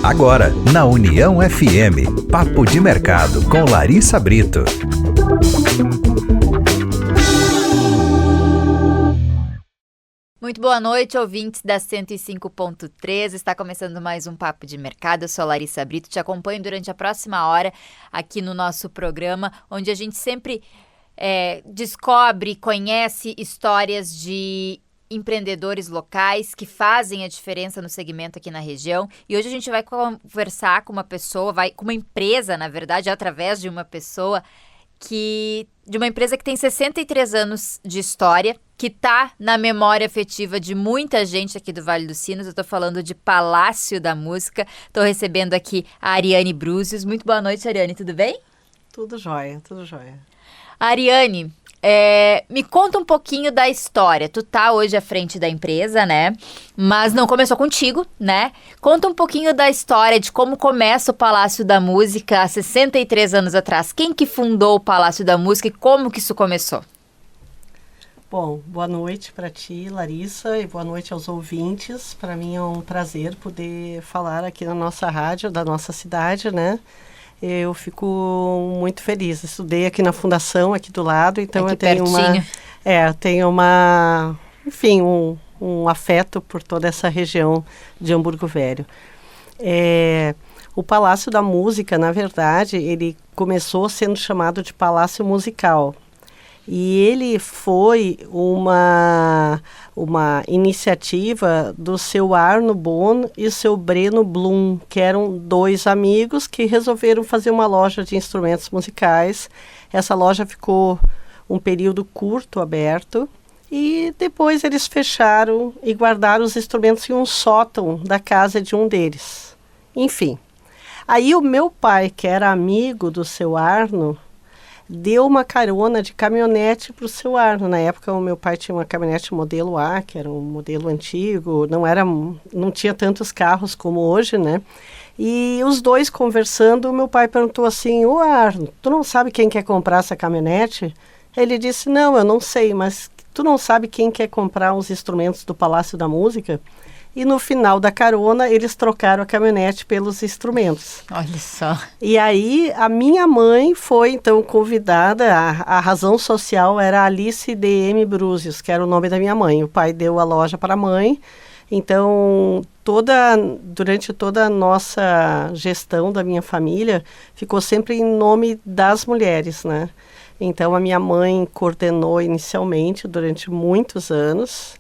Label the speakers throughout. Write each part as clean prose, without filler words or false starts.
Speaker 1: Agora, na União FM, Papo de Mercado com Larissa Brito.
Speaker 2: Muito boa noite, ouvintes da 105.3. Está começando mais um Papo de Mercado. Eu sou a Larissa Brito. Te acompanho durante a próxima hora aqui no nosso programa, onde a gente sempre descobre, conhece histórias de empreendedores locais que fazem a diferença no segmento aqui na região. E hoje a gente vai conversar com uma pessoa, com uma empresa, na verdade, através de uma pessoa de uma empresa que tem 63 anos de história, que está na memória afetiva de muita gente aqui do Vale dos Sinos. Eu estou falando de Palácio da Música. Estou recebendo aqui a Ariane Brúzios. Muito boa noite, Ariane, tudo bem?
Speaker 3: Tudo jóia, tudo jóia.
Speaker 2: Ariane, me conta um pouquinho da história. Tu tá hoje à frente da empresa, né? Mas não começou contigo, né? Conta um pouquinho da história, de como começa o Palácio da Música há 63 anos atrás. Quem que fundou o Palácio da Música e como que isso começou?
Speaker 3: Bom, boa noite para ti, Larissa, e boa noite aos ouvintes. Para mim é um prazer poder falar aqui na nossa rádio, da nossa cidade, né? Eu fico muito feliz. Estudei aqui na fundação, aqui do lado, então
Speaker 2: aqui
Speaker 3: eu tenho
Speaker 2: pertinho.
Speaker 3: enfim, um afeto por toda essa região de Hamburgo Velho. O Palácio da Música, na verdade, ele começou sendo chamado de Palácio Musical. E ele foi uma iniciativa do seu Arno Bon e seu Breno Blum, que eram dois amigos que resolveram fazer uma loja de instrumentos musicais. Essa loja ficou um período curto aberto e depois eles fecharam e guardaram os instrumentos em um sótão da casa de um deles. Enfim, aí o meu pai, que era amigo do seu Arno, deu uma carona de caminhonete para o seu Arno. Na época, o meu pai tinha uma caminhonete modelo A, que era um modelo antigo, não tinha tantos carros como hoje, né? E os dois conversando, o meu pai perguntou assim: ô Arno, tu não sabe quem quer comprar essa caminhonete? Ele disse: não, eu não sei, mas tu não sabe quem quer comprar os instrumentos do Palácio da Música? E no final da carona, eles trocaram a caminhonete pelos instrumentos.
Speaker 2: Olha só.
Speaker 3: E aí, a minha mãe foi, então, convidada. A razão social era Alice D.M. Brúzios, que era o nome da minha mãe. O pai deu a loja para a mãe. Então, durante toda a nossa gestão da minha família, ficou sempre em nome das mulheres, né? Então, a minha mãe coordenou inicialmente durante muitos anos.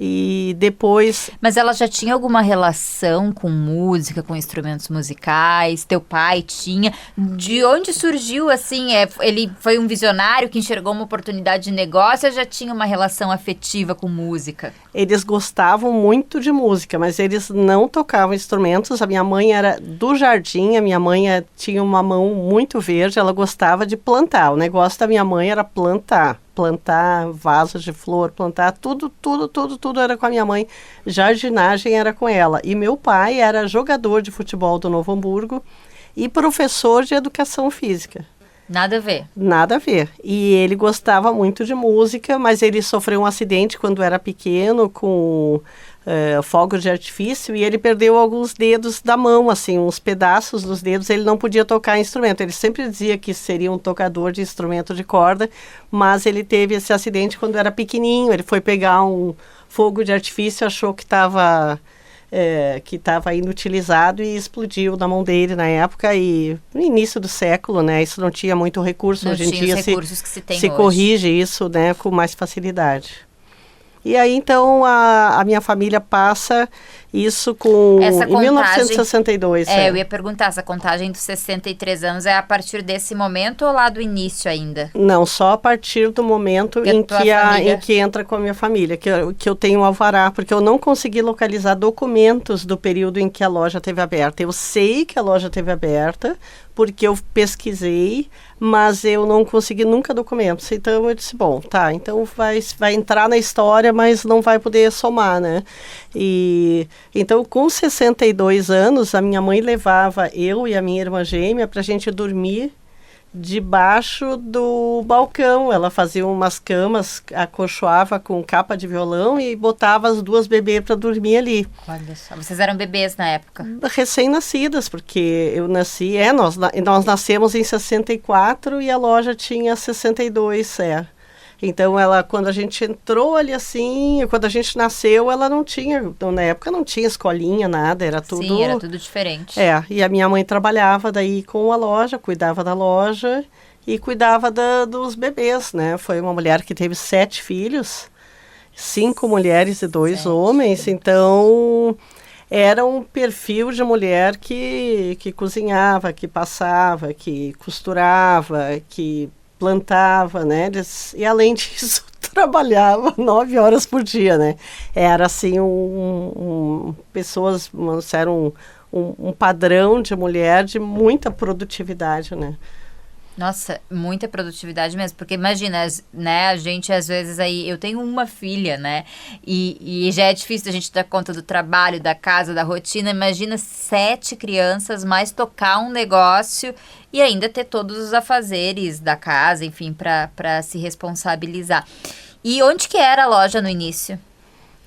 Speaker 3: E depois...
Speaker 2: Mas ela já tinha alguma relação com música, com instrumentos musicais? Teu pai tinha? De onde surgiu, assim, ele foi um visionário que enxergou uma oportunidade de negócio ou já tinha uma relação afetiva com música?
Speaker 3: Eles gostavam muito de música, mas eles não tocavam instrumentos. A minha mãe era do jardim, a minha mãe tinha uma mão muito verde, ela gostava de plantar. O negócio da minha mãe era plantar vasos de flor, plantar tudo era com a minha mãe. Jardinagem era com ela. E meu pai era jogador de futebol do Novo Hamburgo e professor de educação física.
Speaker 2: Nada a ver.
Speaker 3: Nada a ver. E ele gostava muito de música, mas ele sofreu um acidente quando era pequeno com fogos de artifício e ele perdeu alguns dedos da mão, assim, uns pedaços dos dedos. Ele não podia tocar instrumento. Ele sempre dizia que seria um tocador de instrumento de corda, mas ele teve esse acidente quando era pequenininho. Ele foi pegar um fogo de artifício, achou que estava inutilizado e explodiu na mão dele na época. E no início do século, né, isso não tinha muito recurso. Hoje em dia se corrige isso, né, com mais facilidade. E aí, então, a minha família passa isso em 1962.
Speaker 2: Eu ia perguntar, essa contagem dos 63 anos é a partir desse momento ou lá do início ainda?
Speaker 3: Não, só a partir do momento em que entra com a minha família, que eu tenho alvará, porque eu não consegui localizar documentos do período em que a loja esteve aberta. Eu sei que a loja esteve aberta, porque eu pesquisei, mas eu não consegui nunca documentos. Então eu disse, bom, tá, então vai entrar na história, mas não vai poder somar, né? E então, com 62 anos, a minha mãe levava eu e a minha irmã gêmea para a gente dormir debaixo do balcão. Ela fazia umas camas, acolchoava com capa de violão e botava as duas bebês para dormir ali.
Speaker 2: Olha só, vocês eram bebês na época?
Speaker 3: Recém-nascidas, porque eu nasci, nós nascemos em 64 e a loja tinha 62, Então, quando a gente entrou ali assim, quando a gente nasceu, ela não tinha, então, na época não tinha escolinha, nada, era tudo...
Speaker 2: Sim, era tudo diferente.
Speaker 3: E a minha mãe trabalhava daí com a loja, cuidava da loja e cuidava dos bebês, né? Foi uma mulher que teve 7 filhos, 5 mulheres e 2 homens, então... Era um perfil de mulher que cozinhava, que passava, que costurava, que plantava, né? E além disso, trabalhava 9 horas por dia, né? Era assim, pessoas, eram um padrão de mulher de muita produtividade, né?
Speaker 2: Nossa, muita produtividade mesmo, porque imagina, né, a gente às vezes aí, eu tenho uma filha, né, e já é difícil a gente dar conta do trabalho, da casa, da rotina, imagina 7 crianças, mais tocar um negócio e ainda ter todos os afazeres da casa, enfim, para se responsabilizar. E onde que era a loja no início?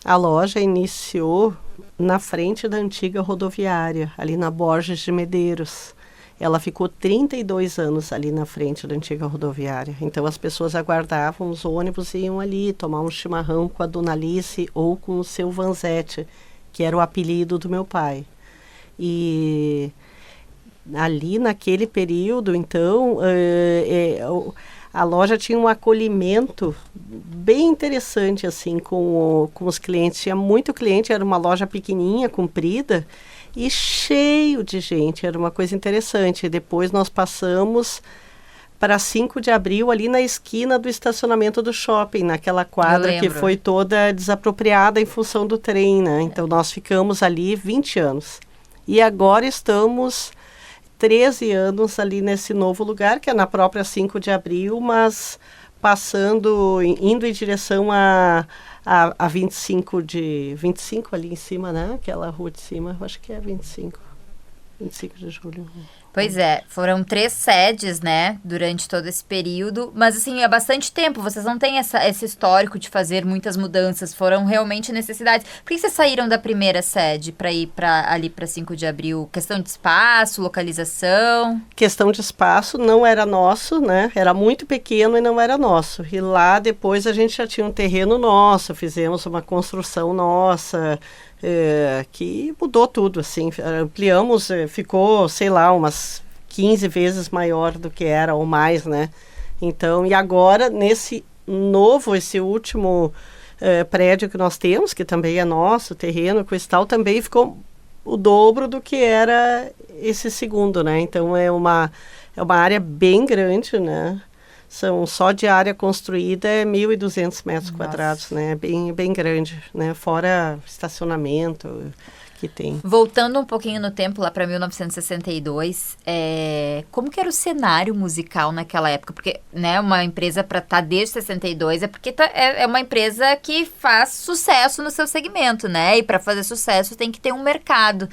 Speaker 3: A loja iniciou na frente da antiga rodoviária, ali na Borges de Medeiros. Ela ficou 32 anos ali na frente da antiga rodoviária. Então, as pessoas aguardavam os ônibus e iam ali tomar um chimarrão com a Dona Alice ou com o seu Vanzetti, que era o apelido do meu pai. E ali naquele período, então, a loja tinha um acolhimento bem interessante, assim, com os clientes. Tinha muito cliente, era uma loja pequenininha, comprida, e cheio de gente, era uma coisa interessante. Depois nós passamos para 5 de abril, ali na esquina do estacionamento do shopping, naquela quadra que foi toda desapropriada em função do trem, né? Então nós ficamos ali 20 anos. E agora estamos 13 anos ali nesse novo lugar, que é na própria 5 de abril, mas indo em direção a 25 ali em cima, né? Aquela rua de cima, eu acho que é 25 de julho.
Speaker 2: Pois é, foram 3 sedes, né, durante todo esse período, mas assim, há bastante tempo, vocês não têm esse histórico de fazer muitas mudanças, foram realmente necessidades. Por que vocês saíram da primeira sede para ir ali para 5 de abril? Questão de espaço, localização? Questão
Speaker 3: de espaço, não era nosso, né, era muito pequeno e não era nosso. E lá depois a gente já tinha um terreno nosso, fizemos uma construção nossa, que mudou tudo, assim, ampliamos, ficou, sei lá, umas 15 vezes maior do que era, ou mais, né? Então, e agora, esse último prédio que nós temos, que também é nosso, terreno, coisa e tal, também ficou o dobro do que era esse segundo, né? Então, é uma área bem grande, né? Só de área construída é 1.200 metros quadrados, né? Bem grande, né? Fora estacionamento que tem. Voltando um pouquinho no tempo, lá para 1962, como que era o cenário musical naquela época? Porque, né, uma empresa para estar desde 62 é porque é uma empresa que faz sucesso no seu segmento, né? E para fazer sucesso tem que ter um mercado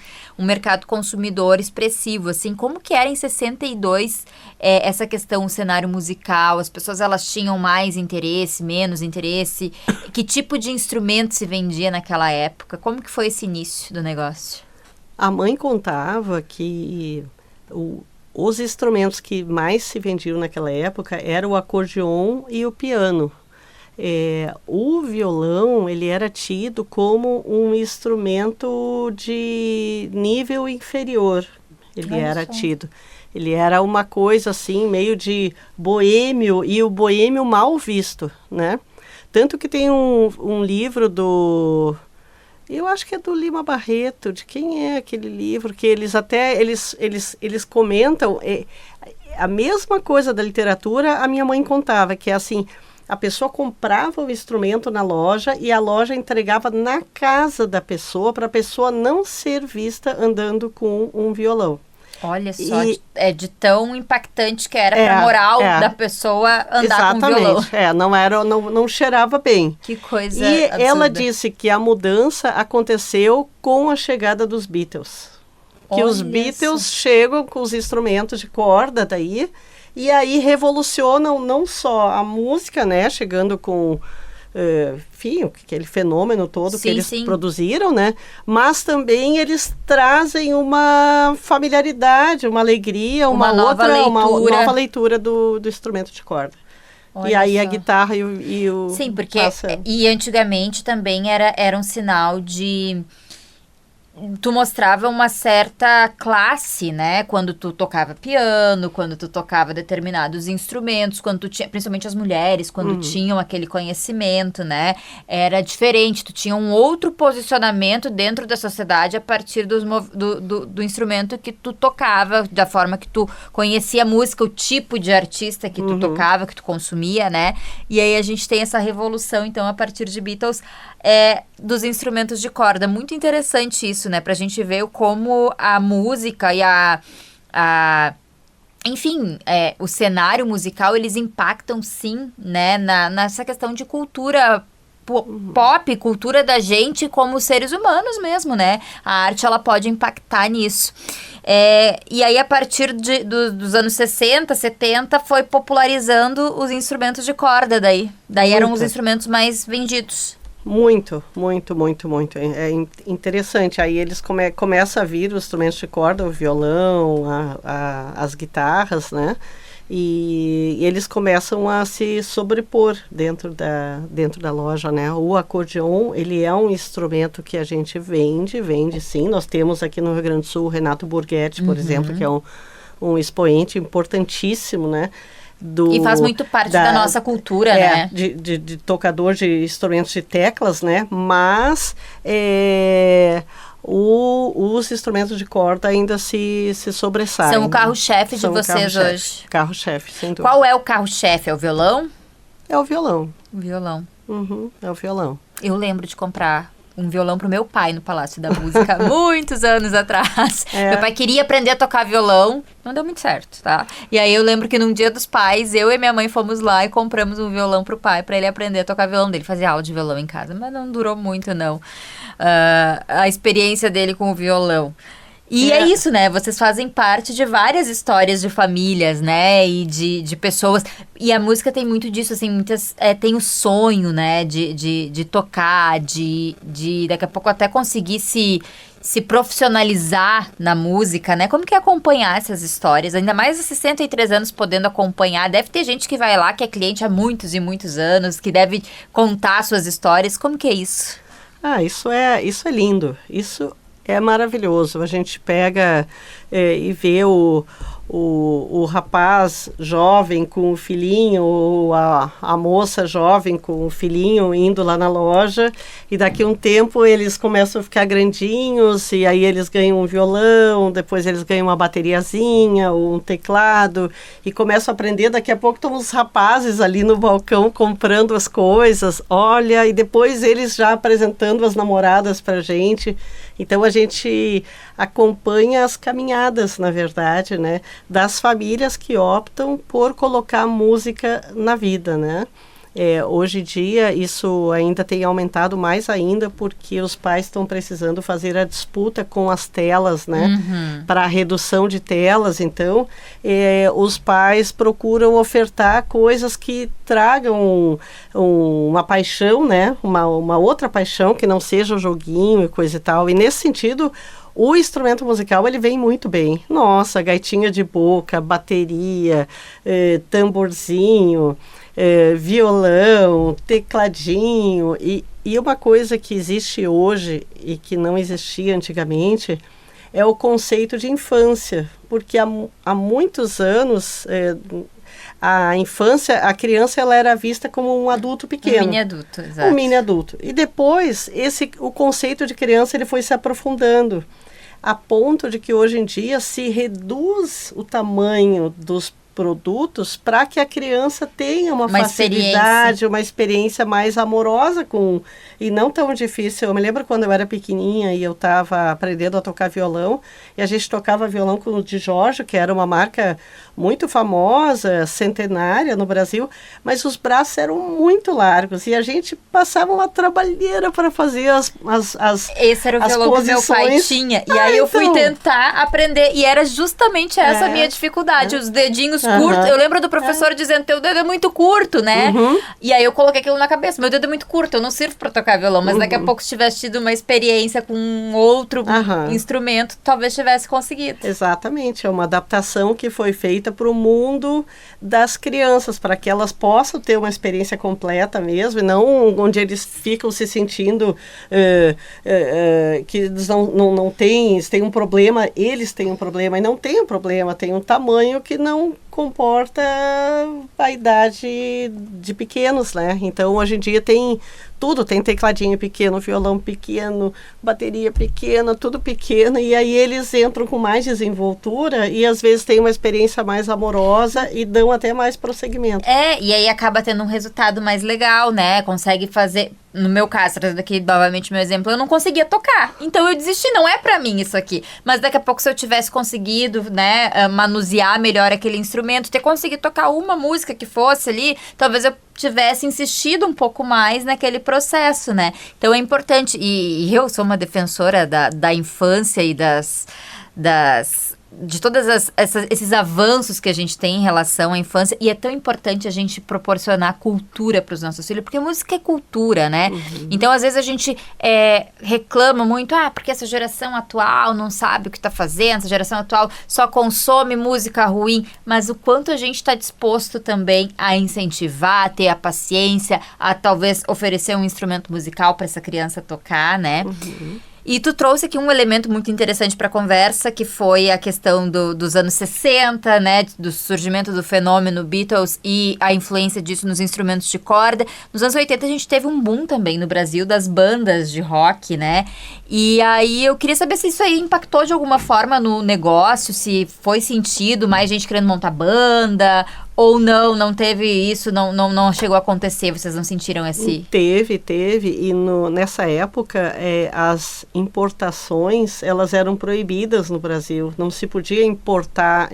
Speaker 3: consumidor expressivo, assim. Como que era em 62 essa questão, o cenário musical? As pessoas, elas tinham mais interesse, menos interesse? Que tipo de instrumento se vendia naquela época? Como que foi esse início do negócio? A mãe contava que os instrumentos que mais se vendiam naquela época eram o acordeon e o piano. O violão, ele era tido como um instrumento de nível inferior. Ele era uma coisa assim, meio de boêmio, e o boêmio mal visto, né? Tanto que tem um livro eu acho que é do Lima Barreto. De quem é aquele livro? Que eles comentam a mesma coisa da literatura. A minha mãe contava que é assim: a pessoa comprava o instrumento na loja e a loja entregava na casa da pessoa, para a pessoa não ser vista andando com um violão. Olha só, de tão impactante que era para a moral da pessoa andar com violão. Não cheirava bem. Que coisa absurda. Ela disse que a mudança aconteceu com a chegada dos Beatles. Que os Beatles chegam com os instrumentos de corda daí, E aí revolucionam não só a música, né, chegando com, enfim, aquele fenômeno todo que eles produziram, né, mas também eles trazem uma familiaridade, uma alegria, uma nova leitura do instrumento de corda. Olha, e aí só. A guitarra e o...
Speaker 2: Sim, porque e antigamente também era um sinal de... Tu mostrava uma certa classe, né? Quando tu tocava piano, quando tu tocava determinados instrumentos, quando tu tinha, principalmente as mulheres, quando tinham aquele conhecimento, né? Era diferente, tu tinha um outro posicionamento dentro da sociedade a partir do instrumento que tu tocava, da forma que tu conhecia a música, o tipo de artista que tu tocava, que tu consumia, né? E aí a gente tem essa revolução, então, a partir de Beatles, dos instrumentos de corda. Muito interessante isso, né? Pra gente ver como a música e enfim, o cenário musical, eles impactam sim, né? Nessa questão de cultura pop, cultura da gente como seres humanos mesmo, né? A arte, ela pode impactar nisso. E aí, a partir dos anos 60, 70, foi popularizando os instrumentos de corda daí. Daí eram os instrumentos mais vendidos.
Speaker 3: Muito. É interessante. Aí eles começam a vir os instrumentos de corda, o violão, as guitarras, né? E eles começam a se sobrepor dentro da loja, né? O acordeon, ele é um instrumento que a gente vende sim. Nós temos aqui no Rio Grande do Sul o Renato Borghetti, por exemplo, que é um expoente importantíssimo, né?
Speaker 2: E faz muito parte da nossa cultura, né?
Speaker 3: De tocador de instrumentos de teclas, né? Mas os instrumentos de corda ainda se sobressaem.
Speaker 2: São o carro-chefe de vocês hoje.
Speaker 3: Carro-chefe, sem dúvida.
Speaker 2: Qual é o carro-chefe? É o violão?
Speaker 3: É o violão.
Speaker 2: O violão.
Speaker 3: É o violão.
Speaker 2: Eu lembro de comprar um violão pro meu pai no Palácio da Música, muitos anos atrás. Meu pai queria aprender a tocar violão, não deu muito certo, tá? E aí eu lembro que num Dia dos Pais, eu e minha mãe fomos lá e compramos um violão pro pai, pra ele aprender a tocar violão dele. Fazia aula de violão em casa, mas não durou muito, não. A experiência dele com o violão. E é isso, né? Vocês fazem parte de várias histórias de famílias, né? E de pessoas. E a música tem muito disso, assim, muitas... tem o sonho, né? De tocar, de daqui a pouco até conseguir se profissionalizar na música, né? Como que é acompanhar essas histórias? Ainda mais esses 103 anos podendo acompanhar. Deve ter gente que vai lá, que é cliente há muitos e muitos anos, que deve contar suas histórias. Como que é isso?
Speaker 3: Isso é lindo. Isso é maravilhoso. A gente pega e vê o rapaz jovem com o filhinho, ou a moça jovem com o filhinho indo lá na loja, e daqui a um tempo eles começam a ficar grandinhos, e aí eles ganham um violão, depois eles ganham uma bateriazinha, ou um teclado, e começam a aprender. Daqui a pouco estão os rapazes ali no balcão comprando as coisas, olha, e depois eles já apresentando as namoradas pra gente. Então a gente acompanha as caminhadas, na verdade, né, das famílias que optam por colocar música na vida, né? Hoje em dia isso ainda tem aumentado mais ainda, porque os pais estão precisando fazer a disputa com as telas, né? Para a redução de telas. Então os pais procuram ofertar coisas que tragam uma paixão, né? Uma outra paixão, que não seja o joguinho e coisa e tal. E nesse sentido, o instrumento musical, ele vem muito bem. Nossa, gaitinha de boca, bateria, tamborzinho, violão, tecladinho. E uma coisa que existe hoje e que não existia antigamente é o conceito de infância. Porque há muitos anos, a infância, a criança, ela era vista como um adulto pequeno.
Speaker 2: Um mini adulto, exato.
Speaker 3: Um mini adulto. E depois, o conceito de criança, ele foi se aprofundando, a ponto de que hoje em dia se reduz o tamanho dos produtos para que a criança tenha uma facilidade, uma experiência mais amorosa e não tão difícil. Eu me lembro quando eu era pequenininha e eu estava aprendendo a tocar violão, e a gente tocava violão com o de Jorge, que era uma marca muito famosa, centenária no Brasil, mas os braços eram muito largos e a gente passava uma trabalheira para fazer as
Speaker 2: Esse era o violão que meu pai tinha, e aí eu fui tentar aprender, e era justamente essa a minha dificuldade. Os dedinhos curtos. Eu lembro do professor dizendo, teu dedo é muito curto, né? E aí eu coloquei aquilo na cabeça, meu dedo é muito curto, eu não sirvo pra tocar violão, mas daqui a pouco se tivesse tido uma experiência com outro instrumento, talvez tivesse conseguido.
Speaker 3: Exatamente, é uma adaptação que foi feita para o mundo das crianças, para que elas possam ter uma experiência completa mesmo, e não onde eles ficam se sentindo que eles não têm, eles têm um problema, eles têm um problema, e não tem um problema, tem um tamanho que não comporta a idade de pequenos, né? Então, hoje em dia tem tudo, tem tecladinho pequeno, violão pequeno, bateria pequena, tudo pequeno, e aí eles entram com mais desenvoltura e às vezes têm uma experiência mais amorosa e dão até mais prosseguimento.
Speaker 2: E aí acaba tendo um resultado mais legal, né? Consegue fazer... No meu caso, trazendo aqui novamente meu exemplo, eu não conseguia tocar. Então eu desisti, não é pra mim isso aqui. Mas daqui a pouco, se eu tivesse conseguido, né, manusear melhor aquele instrumento, ter conseguido tocar uma música que fosse ali, talvez eu tivesse insistido um pouco mais naquele processo, né? Então é importante. E eu sou uma defensora da infância e de todos esses avanços que a gente tem em relação à infância, e é tão importante a gente proporcionar cultura para os nossos filhos, porque música é cultura, né? Então, às vezes a gente reclama muito, porque essa geração atual não sabe o que está fazendo, essa geração atual só consome música ruim, mas o quanto a gente está disposto também a incentivar, a ter a paciência, a talvez oferecer um instrumento musical para essa criança tocar, né? E tu trouxe aqui um elemento muito interessante para a conversa, que foi a questão dos anos 60, né, do surgimento do fenômeno Beatles e a influência disso nos instrumentos de corda. Nos anos 80 a gente teve um boom também no Brasil das bandas de rock, né? E aí eu queria saber se isso aí impactou de alguma forma no negócio, se foi sentido mais gente querendo montar banda... Ou não teve isso, não chegou a acontecer, vocês não sentiram esse... Teve,
Speaker 3: e nessa época as importações, elas eram proibidas no Brasil, não se podia importar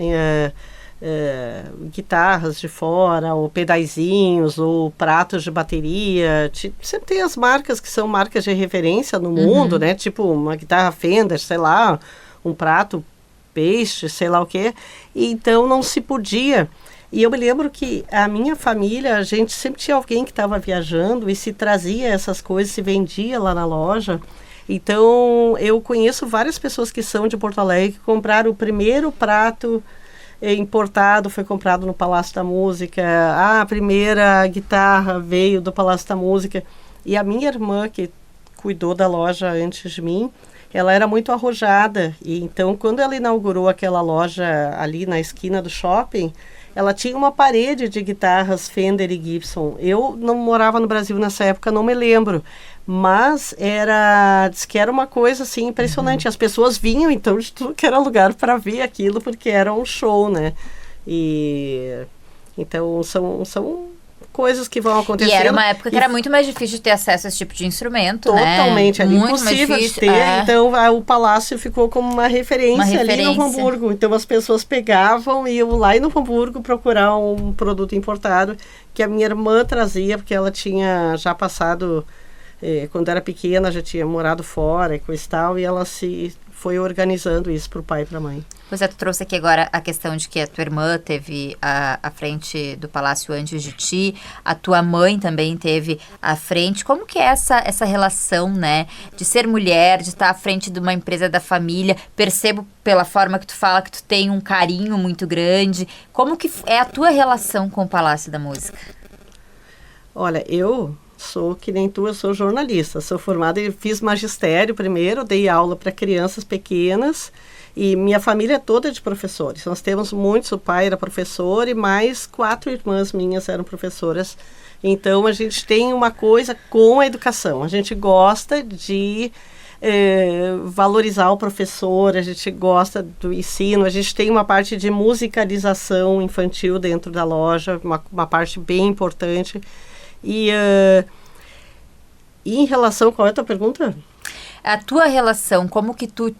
Speaker 3: guitarras de fora, ou pedaizinhos, ou pratos de bateria, sempre tem as marcas que são marcas de referência no mundo, né, tipo uma guitarra Fender, sei lá, um prato Peixe, sei lá o quê, e então não se podia... E eu me lembro que a minha família, a gente sempre tinha alguém que estava viajando e se trazia essas coisas, se vendia lá na loja. Então, eu conheço várias pessoas que são de Porto Alegre que compraram o primeiro prato importado, foi comprado no Palácio da Música. A primeira guitarra veio do Palácio da Música. E a minha irmã, que cuidou da loja antes de mim, ela era muito arrojada. E então, quando ela inaugurou aquela loja ali na esquina do shopping... Ela tinha uma parede de guitarras Fender e Gibson. Eu não morava no Brasil nessa época, não me lembro. Mas diz que era uma coisa assim impressionante. As pessoas vinham então de tudo que era lugar para ver aquilo, porque era um show, né? E então são coisas que vão acontecer.
Speaker 2: E era uma época que era muito mais difícil de ter acesso a esse tipo de instrumento,
Speaker 3: totalmente,
Speaker 2: né?
Speaker 3: Era impossível de ter. Então, o Palácio ficou como uma referência ali no Hamburgo. Então, as pessoas pegavam e iam lá no Hamburgo procurar um produto importado que a minha irmã trazia, porque ela tinha já passado, quando era pequena, já tinha morado fora e coisa e tal, e ela foi organizando isso para o pai e para a mãe.
Speaker 2: Pois tu trouxe aqui agora a questão de que a tua irmã teve a frente do palácio antes de ti, a tua mãe também teve a frente. Como que é essa relação, né, de ser mulher, de estar à frente de uma empresa da família? Percebo pela forma que tu fala que tu tem um carinho muito grande. Como que é a tua relação com o Palácio da Música?
Speaker 3: Olha, eu sou que nem tu, eu sou jornalista, sou formada e fiz magistério primeiro, dei aula para crianças pequenas. E minha família é toda de professores. Nós temos muitos, o pai era professor e mais 4 irmãs minhas eram professoras. Então, a gente tem uma coisa com a educação. A gente gosta de valorizar o professor, a gente gosta do ensino. A gente tem uma parte de musicalização infantil dentro da loja, uma parte bem importante. E em relação... Qual é a tua pergunta?
Speaker 2: A tua relação, como que tu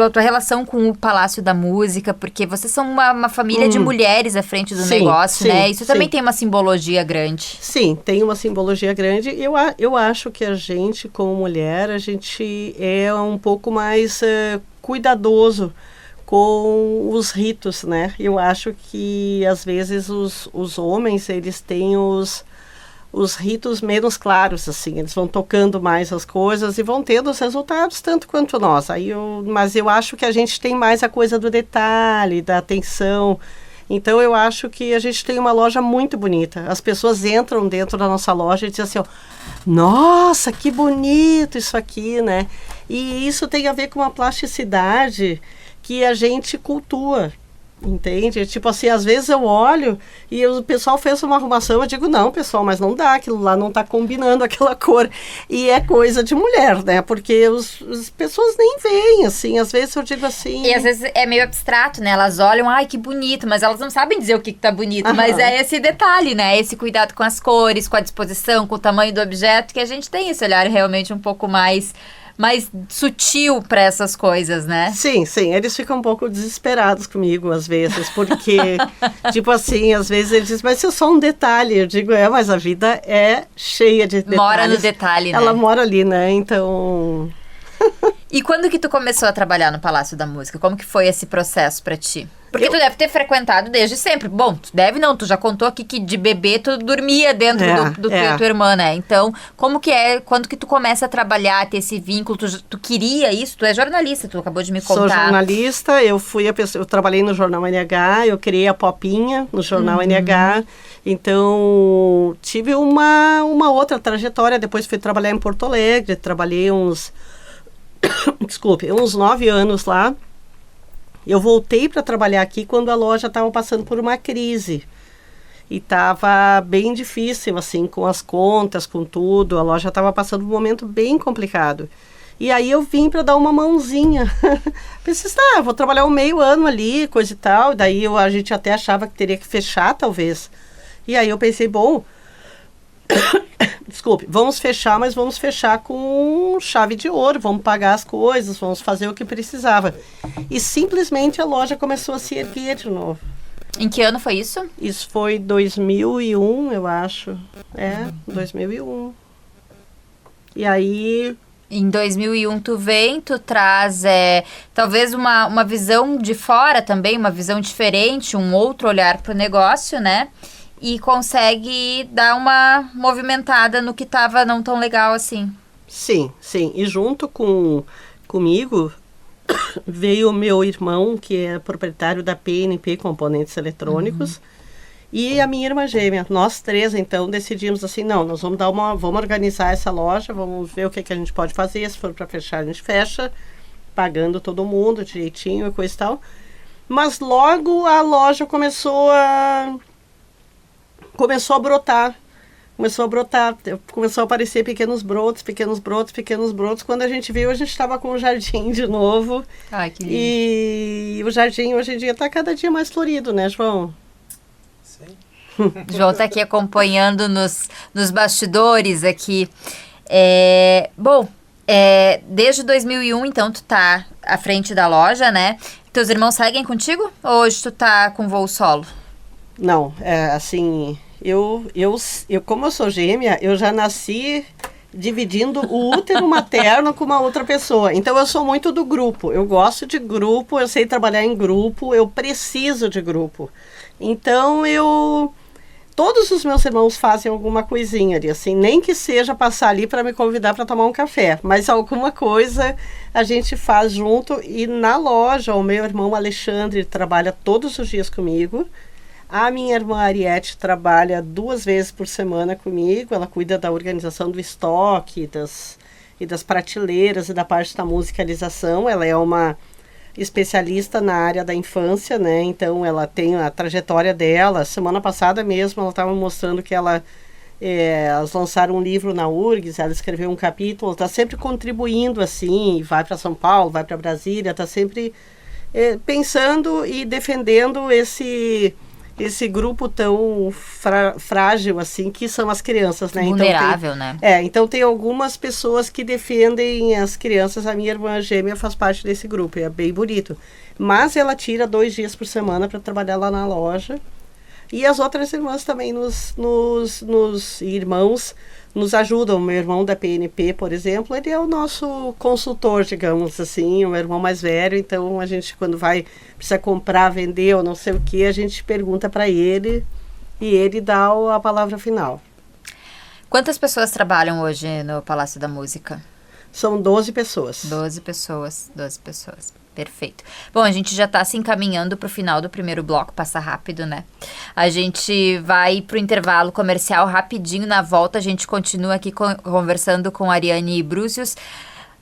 Speaker 2: tua relação com o Palácio da Música, porque vocês são uma família de mulheres à frente do negócio, né? Isso também tem uma simbologia grande.
Speaker 3: Sim, tem uma simbologia grande. Eu acho que a gente, como mulher, a gente é um pouco mais cuidadoso com os ritos, né? Eu acho que às vezes os homens, eles têm os ritos menos claros, assim, eles vão tocando mais as coisas e vão tendo os resultados tanto quanto nós. Mas eu acho que a gente tem mais a coisa do detalhe, da atenção. Então eu acho que a gente tem uma loja muito bonita. As pessoas entram dentro da nossa loja e dizem assim, ó, nossa, que bonito isso aqui, né? E isso tem a ver com uma plasticidade que a gente cultua. Entende? Tipo assim, às vezes eu olho e o pessoal fez uma arrumação, eu digo, não, pessoal, mas não dá, aquilo lá não tá combinando aquela cor. E é coisa de mulher, né? Porque as pessoas nem veem, assim, às vezes eu digo assim...
Speaker 2: E às vezes é meio abstrato, né? Elas olham, ai, que bonito, mas elas não sabem dizer o que tá bonito. Mas é esse detalhe, né? Esse cuidado com as cores, com a disposição, com o tamanho do objeto, que a gente tem esse olhar realmente um pouco mais sutil para essas coisas, né?
Speaker 3: Sim, eles ficam um pouco desesperados comigo às vezes, porque, tipo assim, às vezes eles dizem, mas isso é só um detalhe. Eu digo, mas a vida é cheia de detalhes.
Speaker 2: Mora no detalhe, né?
Speaker 3: Ela mora ali, né? Então...
Speaker 2: E quando que tu começou a trabalhar no Palácio da Música? Como que foi esse processo para ti? Porque tu deve ter frequentado desde sempre. Bom, tu já contou aqui que de bebê tu dormia dentro do tua irmã, né? Então, como que é, quando que tu começa a trabalhar, ter esse vínculo, tu queria isso? Tu é jornalista, tu acabou de me contar.
Speaker 3: Sou jornalista, eu trabalhei no Jornal NH, eu criei a Popinha no Jornal NH, então tive uma outra trajetória, depois fui trabalhar em Porto Alegre, trabalhei uns 9 anos lá. Eu voltei para trabalhar aqui quando a loja estava passando por uma crise. E estava bem difícil, assim, com as contas, com tudo. A loja estava passando um momento bem complicado. E aí eu vim para dar uma mãozinha. Pensei, vou trabalhar um meio ano ali, coisa e tal. Daí a gente até achava que teria que fechar, talvez. E aí eu pensei, bom... Desculpe, vamos fechar, mas vamos fechar com chave de ouro, vamos pagar as coisas, vamos fazer o que precisava. E simplesmente a loja começou a se erguer de novo.
Speaker 2: Em que ano foi isso?
Speaker 3: Isso foi 2001, eu acho. 2001. E aí...
Speaker 2: Em 2001 tu vem, tu traz talvez uma visão de fora também, uma visão diferente, um outro olhar para o negócio, né? E consegue dar uma movimentada no que estava não tão legal assim.
Speaker 3: Sim. E junto comigo veio o meu irmão, que é proprietário da PNP Componentes Eletrônicos, e a minha irmã gêmea. Nós três, então, decidimos assim, não, nós vamos organizar essa loja, vamos ver o que a gente pode fazer. Se for para fechar, a gente fecha, pagando todo mundo direitinho e coisa e tal. Mas logo a loja começou a brotar, começou a aparecer pequenos brotos. Quando a gente viu, a gente estava com o jardim de novo.
Speaker 2: Ai, que lindo.
Speaker 3: E o jardim hoje em dia está cada dia mais florido, né, João?
Speaker 2: Sim. João está aqui acompanhando nos bastidores aqui. Desde 2001, então, tu tá à frente da loja, né? Teus irmãos seguem contigo? Ou hoje tu tá com voo solo?
Speaker 3: Não, assim, eu como eu sou gêmea, eu já nasci dividindo o útero materno com uma outra pessoa. Então eu sou muito do grupo, eu gosto de grupo, eu sei trabalhar em grupo, eu preciso de grupo. Então todos os meus irmãos fazem alguma coisinha ali, assim, nem que seja passar ali para me convidar para tomar um café, mas alguma coisa a gente faz junto. E na loja, o meu irmão Alexandre trabalha todos os dias comigo. A minha irmã Ariete trabalha 2 vezes por semana comigo. Ela cuida da organização do estoque, das prateleiras e da parte da musicalização. Ela é uma especialista na área da infância, né? Então ela tem a trajetória dela. Semana passada mesmo ela estava mostrando que elas lançaram um livro na URGS, ela escreveu um capítulo, está sempre contribuindo assim, vai para São Paulo, vai para Brasília, está sempre pensando e defendendo esse grupo tão frágil assim, que são as crianças, né?
Speaker 2: Vulnerável, né?
Speaker 3: Então tem algumas pessoas que defendem as crianças. A minha irmã gêmea faz parte desse grupo, é bem bonito. Mas ela tira 2 dias por semana para trabalhar lá na loja. E as outras irmãs também, irmãos, nos ajudam. O meu irmão da PNP, por exemplo, ele é o nosso consultor, digamos assim, o meu irmão mais velho. Então, a gente, quando precisa comprar, vender ou não sei o que, a gente pergunta para ele e ele dá a palavra final.
Speaker 2: Quantas pessoas trabalham hoje no Palácio da Música?
Speaker 3: São 12 pessoas.
Speaker 2: 12 pessoas. Perfeito. Bom, a gente já está se encaminhando para o final do primeiro bloco, passa rápido, né? A gente vai para o intervalo comercial rapidinho. Na volta a gente continua aqui conversando com Ariane Brúcius,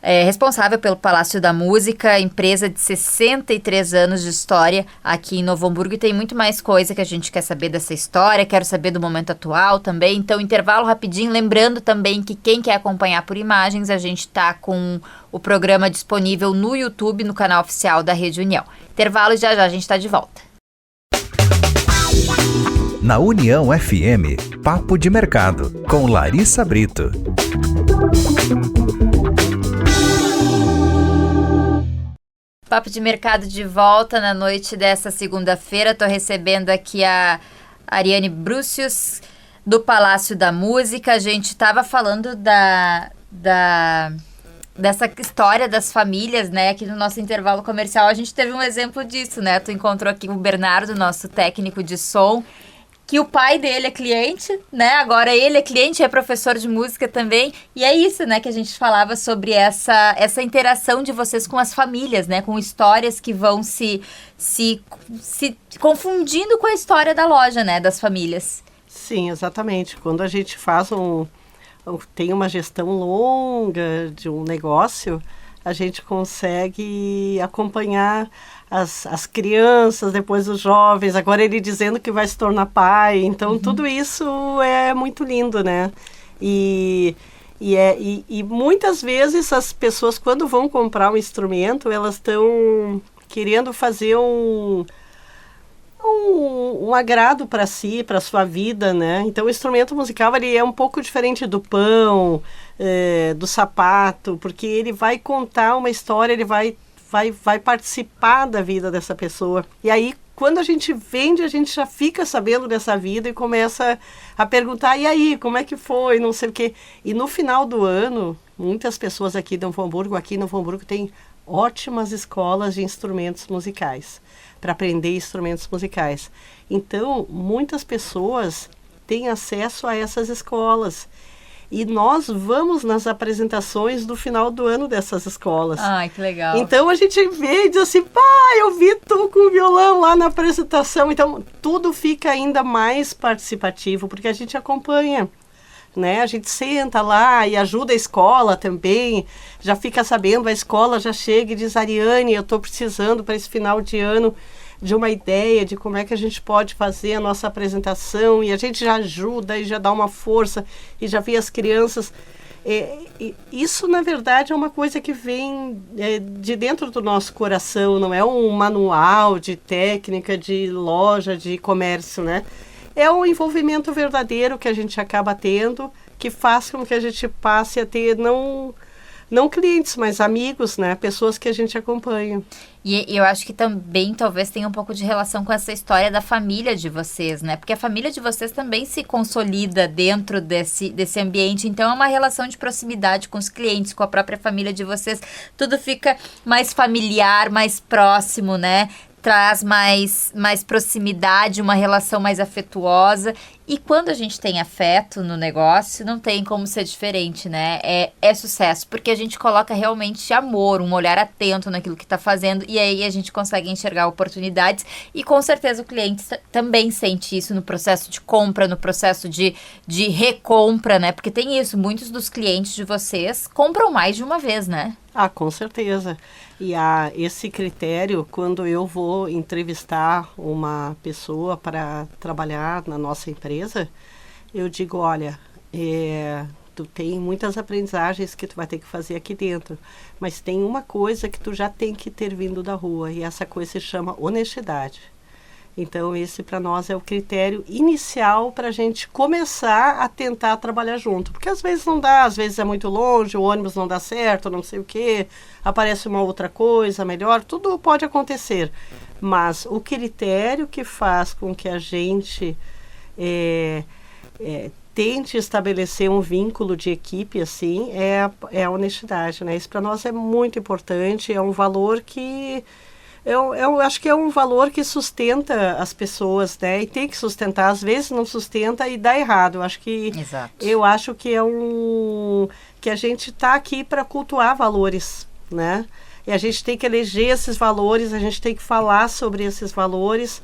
Speaker 2: responsável pelo Palácio da Música, empresa de 63 anos de história aqui em Novo Hamburgo, e tem muito mais coisa que a gente quer saber dessa história, quero saber do momento atual também. Então, intervalo rapidinho, lembrando também que quem quer acompanhar por imagens, a gente está com o programa disponível no YouTube, no canal oficial da Rede União. Intervalo e já a gente está de volta.
Speaker 1: Na União FM, Papo de Mercado, com Larissa Brito.
Speaker 2: Papo de Mercado de volta na noite dessa segunda-feira. Estou recebendo aqui a Ariane Brúcius, do Palácio da Música. A gente estava falando dessa história das famílias, né? Aqui no nosso intervalo comercial a gente teve um exemplo disso, né? Tu encontrou aqui o Bernardo, nosso técnico de som, que o pai dele é cliente, né? Agora ele é cliente, é professor de música também. E é isso, né, que a gente falava sobre essa interação de vocês com as famílias, né? Com histórias que vão se confundindo com a história da loja, né? Das famílias.
Speaker 3: Sim, exatamente. Quando a gente tem uma gestão longa de um negócio, a gente consegue acompanhar as crianças, depois os jovens, agora ele dizendo que vai se tornar pai. Então, tudo isso é muito lindo, né? E muitas vezes as pessoas, quando vão comprar um instrumento, elas estão querendo fazer um agrado para si, para sua vida, né? Então, o instrumento musical ele é um pouco diferente do pão, do sapato, porque ele vai contar uma história, ele vai participar da vida dessa pessoa. E aí, quando a gente vende, a gente já fica sabendo dessa vida e começa a perguntar, e aí, como é que foi, não sei o quê. E no final do ano, muitas pessoas aqui em Novo Hamburgo tem ótimas escolas de instrumentos musicais, para aprender instrumentos musicais. Então, muitas pessoas têm acesso a essas escolas. E nós vamos nas apresentações do final do ano dessas escolas.
Speaker 2: Ai, que legal.
Speaker 3: Então, a gente vê e diz assim, eu vi tu com o violão lá na apresentação. Então, tudo fica ainda mais participativo, porque a gente acompanha, né? A gente senta lá e ajuda a escola também, já fica sabendo, a escola já chega e diz, Ariane, eu estou precisando para esse final de ano de uma ideia de como é que a gente pode fazer a nossa apresentação, e a gente já ajuda e já dá uma força e já vê as crianças. Isso, na verdade, é uma coisa que vem de dentro do nosso coração, não é um manual de técnica, de loja, de comércio, né? É um envolvimento verdadeiro que a gente acaba tendo, que faz com que a gente passe a ter não clientes, mas amigos, né? Pessoas que a gente acompanha.
Speaker 2: E eu acho que também talvez tenha um pouco de relação com essa história da família de vocês, né? Porque a família de vocês também se consolida dentro desse ambiente. Então é uma relação de proximidade com os clientes, com a própria família de vocês. Tudo fica mais familiar, mais próximo, né? Traz mais proximidade, uma relação mais afetuosa. E quando a gente tem afeto no negócio, não tem como ser diferente, né? É sucesso, porque a gente coloca realmente amor, um olhar atento naquilo que está fazendo, e aí a gente consegue enxergar oportunidades, e com certeza o cliente também sente isso no processo de compra, no processo de recompra, né? Porque tem isso, muitos dos clientes de vocês compram mais de uma vez, né?
Speaker 3: Ah, com certeza. E esse critério, quando eu vou entrevistar uma pessoa para trabalhar na nossa empresa, eu digo, olha, tu tem muitas aprendizagens que tu vai ter que fazer aqui dentro, mas tem uma coisa que tu já tem que ter vindo da rua, e essa coisa se chama honestidade. Então, esse para nós é o critério inicial para a gente começar a tentar trabalhar junto. Porque às vezes não dá, às vezes é muito longe, o ônibus não dá certo, não sei o quê, aparece uma outra coisa melhor, tudo pode acontecer. Mas o critério que faz com que a gente tente estabelecer um vínculo de equipe, assim, é a honestidade, né? Isso para nós é muito importante, é um valor que... Eu acho que é um valor que sustenta as pessoas, né? E tem que sustentar. Às vezes não sustenta e dá errado.
Speaker 2: Exato.
Speaker 3: Eu acho que que a gente está aqui para cultuar valores, né? E a gente tem que eleger esses valores, a gente tem que falar sobre esses valores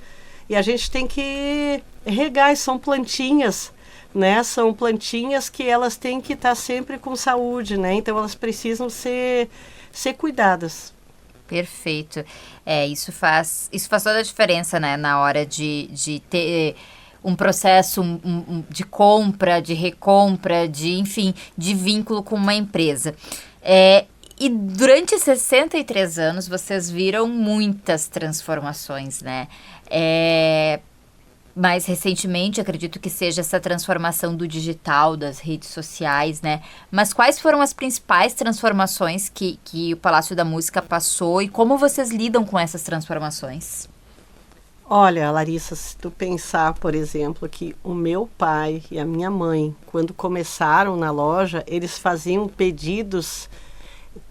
Speaker 3: e a gente tem que regar. E são plantinhas, né? São plantinhas que elas têm que estar sempre com saúde, né? Então elas precisam ser cuidadas.
Speaker 2: Perfeito. Isso faz toda a diferença, né, na hora de ter um processo de compra, de recompra, enfim, de vínculo com uma empresa. E durante 63 anos, vocês viram muitas transformações, né? Mais recentemente, acredito que seja essa transformação do digital, das redes sociais, né? Mas quais foram as principais transformações que o Palácio da Música passou e como vocês lidam com essas transformações?
Speaker 3: Olha, Larissa, se tu pensar, por exemplo, que o meu pai e a minha mãe, quando começaram na loja, eles faziam pedidos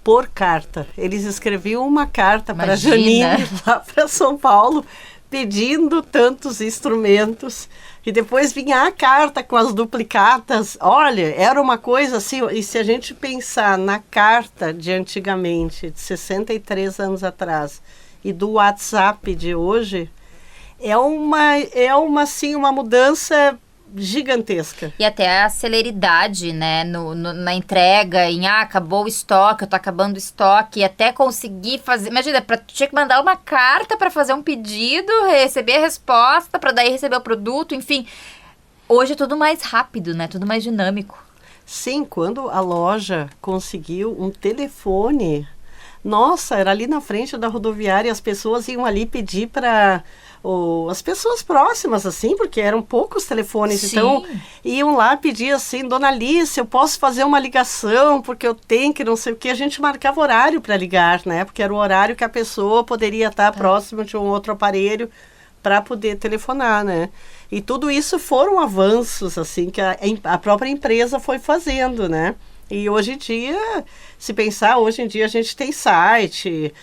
Speaker 3: por carta. Eles escreviam uma carta para Janine, lá para São Paulo, pedindo tantos instrumentos, e depois vinha a carta com as duplicatas. Olha, era uma coisa assim, e se a gente pensar na carta de antigamente, de 63 anos atrás, e do WhatsApp de hoje, é uma mudança gigantesca.
Speaker 2: E até a celeridade, né, na entrega, acabou o estoque, eu tô acabando o estoque, e até conseguir fazer, imagina, tinha que mandar uma carta para fazer um pedido, receber a resposta, para daí receber o produto, enfim, hoje é tudo mais rápido, né, tudo mais dinâmico.
Speaker 3: Sim, quando a loja conseguiu um telefone, nossa, era ali na frente da rodoviária, as pessoas iam ali pedir para as pessoas próximas, assim, porque eram poucos telefones. Sim. Então iam lá pedir assim, Dona Alice, eu posso fazer uma ligação, porque eu tenho que não sei o que. A gente marcava horário para ligar, né? Porque era o horário que a pessoa poderia estar próximo de um outro aparelho para poder telefonar, né? E tudo isso foram avanços, assim, que a própria empresa foi fazendo, né? E hoje em dia, se pensar, hoje em dia a gente tem site,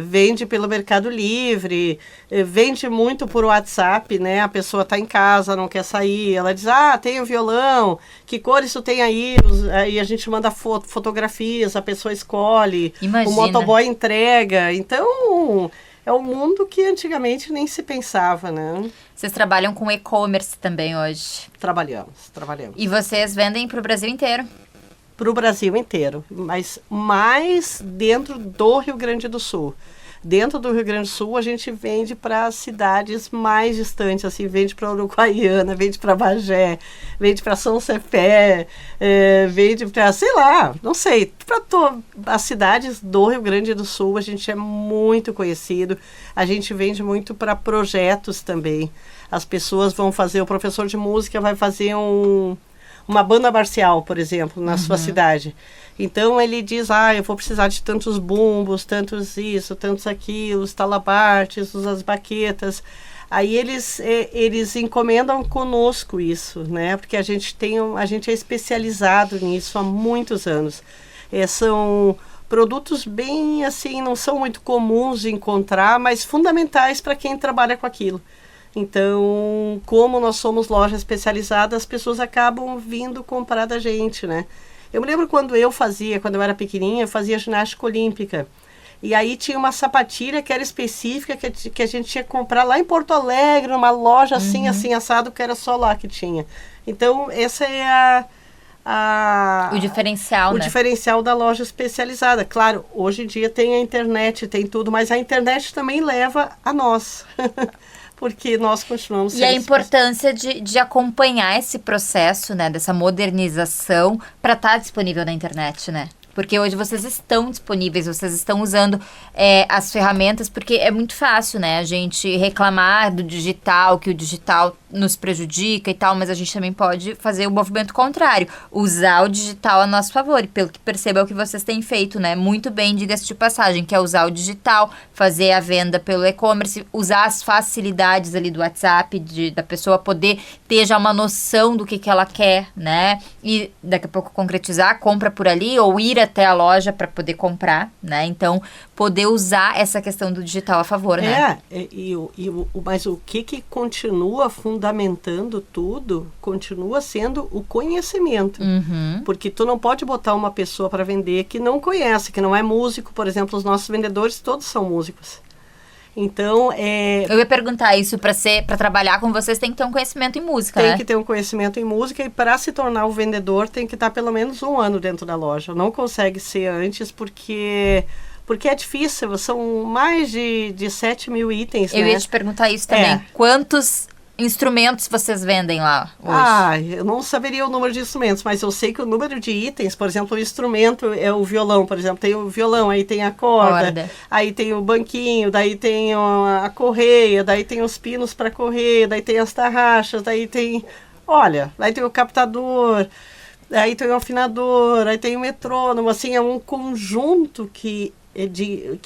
Speaker 3: vende pelo Mercado Livre, vende muito por WhatsApp, né? A pessoa está em casa, não quer sair, ela diz, tem um violão, que cor isso tem aí? Aí a gente manda fotografias, a pessoa escolhe,
Speaker 2: Imagina.
Speaker 3: O motoboy entrega. Então, é um mundo que antigamente nem se pensava, né?
Speaker 2: Vocês trabalham com e-commerce também hoje?
Speaker 3: Trabalhamos.
Speaker 2: E vocês vendem para o Brasil inteiro?
Speaker 3: Para o Brasil inteiro, mas mais dentro do Rio Grande do Sul. Dentro do Rio Grande do Sul, a gente vende para cidades mais distantes, assim, vende para Uruguaiana, vende para Bagé, vende para São Cepé, vende para, sei lá, não sei, para as cidades do Rio Grande do Sul, a gente é muito conhecido, a gente vende muito para projetos também. As pessoas vão fazer, o professor de música vai fazer uma banda marcial, por exemplo, na sua cidade. Então ele diz, eu vou precisar de tantos bumbos, tantos isso, tantos aquilo, os talabartes, as baquetas. Aí eles encomendam conosco isso, né? Porque a gente é especializado nisso há muitos anos. São produtos bem assim, não são muito comuns de encontrar, mas fundamentais para quem trabalha com aquilo. Então, como nós somos loja especializada, as pessoas acabam vindo comprar da gente, né? Eu me lembro quando eu era pequenininha, eu fazia ginástica olímpica. E aí tinha uma sapatilha que era específica, que a gente tinha que comprar lá em Porto Alegre, numa loja assim, assim, assado, que era só lá que tinha. Então, essa é o diferencial,
Speaker 2: né?
Speaker 3: O diferencial da loja especializada. Claro, hoje em dia tem a internet, tem tudo, mas a internet também leva a nós. Porque nós continuamos...
Speaker 2: E a importância de acompanhar esse processo, né, dessa modernização para estar disponível na internet, né? Porque hoje vocês estão disponíveis, vocês estão usando as ferramentas, porque é muito fácil, né, a gente reclamar do digital, que o digital nos prejudica e tal, mas a gente também pode fazer o movimento contrário, usar o digital a nosso favor, e pelo que percebo é o que vocês têm feito, né, muito bem, diga-se de passagem, que é usar o digital, fazer a venda pelo e-commerce, usar as facilidades ali do WhatsApp, da pessoa poder ter já uma noção do que ela quer, né, e daqui a pouco concretizar a compra por ali, ou ir até a loja para poder comprar, né, então poder usar essa questão do digital a favor, né.
Speaker 3: Mas o que continua fundamentando tudo, continua sendo o conhecimento. Porque tu não pode botar uma pessoa para vender que não conhece, que não é músico. Por exemplo, os nossos vendedores todos são músicos. Então,
Speaker 2: eu ia perguntar isso, para trabalhar com vocês tem que ter um conhecimento em música,
Speaker 3: Tem que ter um conhecimento em música, e para se tornar o vendedor tem que estar pelo menos 1 ano dentro da loja. Não consegue ser antes porque é difícil, são mais de 7 mil itens,
Speaker 2: Eu ia te perguntar isso também. Quantos instrumentos vocês vendem lá hoje?
Speaker 3: Eu não saberia o número de instrumentos, mas eu sei que o número de itens, por exemplo, o instrumento é o violão, por exemplo, tem o violão, aí tem a corda, aí tem o banquinho, daí tem a correia, daí tem os pinos para correr, daí tem as tarraxas, daí tem o captador, aí tem o afinador, aí tem o metrônomo, assim, é um conjunto que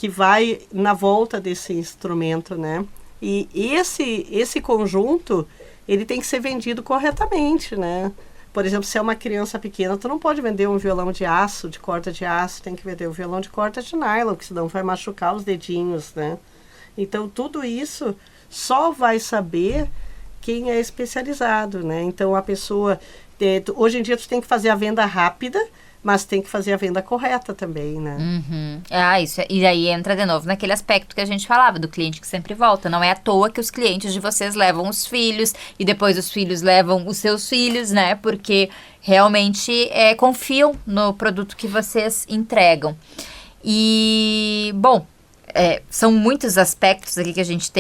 Speaker 3: vai na volta desse instrumento, né? E esse conjunto, ele tem que ser vendido corretamente, né? Por exemplo, se é uma criança pequena, tu não pode vender um violão de aço, de corda de aço, tem que vender um violão de corda de nylon, que senão vai machucar os dedinhos, né? Então, tudo isso só vai saber quem é especializado, né? Então, a pessoa... hoje em dia, tu tem que fazer a venda rápida, mas tem que fazer a venda correta também, né?
Speaker 2: Isso. E aí entra de novo naquele aspecto que a gente falava, do cliente que sempre volta. Não é à toa que os clientes de vocês levam os filhos, e depois os filhos levam os seus filhos, né? Porque realmente confiam no produto que vocês entregam. E, bom, são muitos aspectos aqui que a gente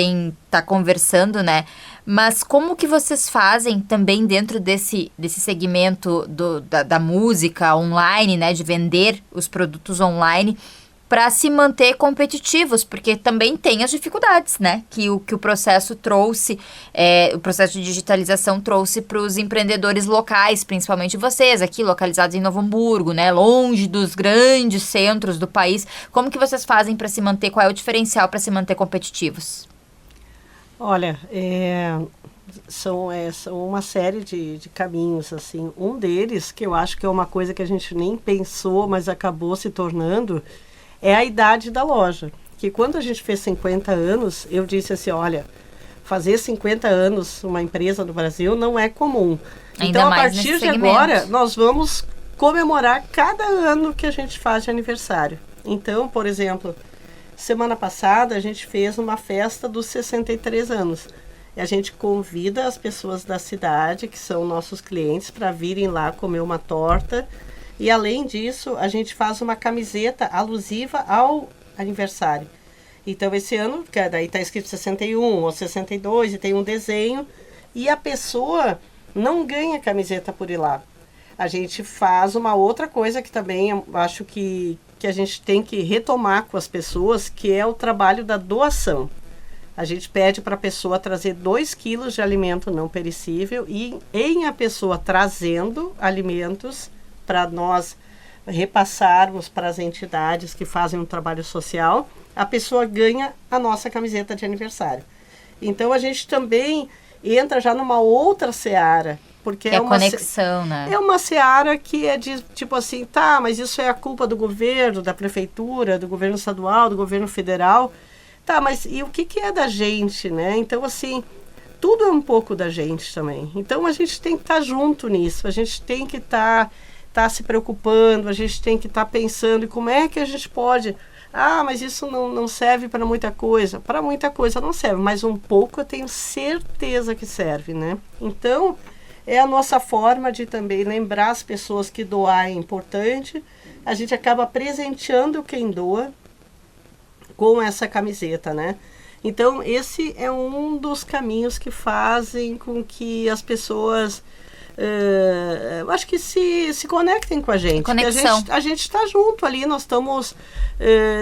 Speaker 2: tá conversando, né? Mas como que vocês fazem também dentro desse segmento da música online, né? De vender os produtos online, para se manter competitivos, porque também tem as dificuldades, né? Que o processo trouxe, o processo de digitalização trouxe para os empreendedores locais, principalmente vocês, aqui localizados em Novo Hamburgo, né? Longe dos grandes centros do país. Como que vocês fazem para se manter? Qual é o diferencial para se manter competitivos?
Speaker 3: Olha, são uma série de caminhos, assim. Um deles, que eu acho que é uma coisa que a gente nem pensou, mas acabou se tornando, é a idade da loja. Que quando a gente fez 50 anos, eu disse assim, olha, fazer 50 anos uma empresa no Brasil não é comum.
Speaker 2: Ainda
Speaker 3: então, a
Speaker 2: mais
Speaker 3: partir de
Speaker 2: segmento.
Speaker 3: agora, nós vamos comemorar cada ano que a gente faz de aniversário. Então, por exemplo... Semana passada a gente fez uma festa dos 63 anos. E a gente convida as pessoas da cidade, que são nossos clientes, para virem lá comer uma torta. E além disso, a gente faz uma camiseta alusiva ao aniversário. Então esse ano, daí está escrito 61 ou 62 e tem um desenho. E a pessoa não ganha camiseta por ir lá. A gente faz uma outra coisa que também eu acho que a gente tem que retomar com as pessoas, que é o trabalho da doação. A gente pede para a pessoa trazer 2 quilos de alimento não perecível e em a pessoa trazendo alimentos para nós repassarmos para as entidades que fazem um trabalho social, a pessoa ganha a nossa camiseta de aniversário. Então a gente também entra já numa outra seara, porque é uma
Speaker 2: conexão, né?
Speaker 3: É uma seara que é de, tipo assim, tá, mas isso é a culpa do governo, da prefeitura, do governo estadual, do governo federal. Tá, mas e o que é da gente, né? Então, assim, tudo é um pouco da gente também. Então, a gente tem que estar junto nisso, a gente tem que estar se preocupando, a gente tem que estar pensando em como é que a gente pode... mas isso não serve para muita coisa. Para muita coisa não serve, mas um pouco eu tenho certeza que serve, né? Então... é a nossa forma de também lembrar as pessoas que doar é importante. A gente acaba presenteando quem doa com essa camiseta, né? Então, esse é um dos caminhos que fazem com que as pessoas eu acho que se conectem com a gente.
Speaker 2: Conexão.
Speaker 3: A gente está junto ali, nós estamos,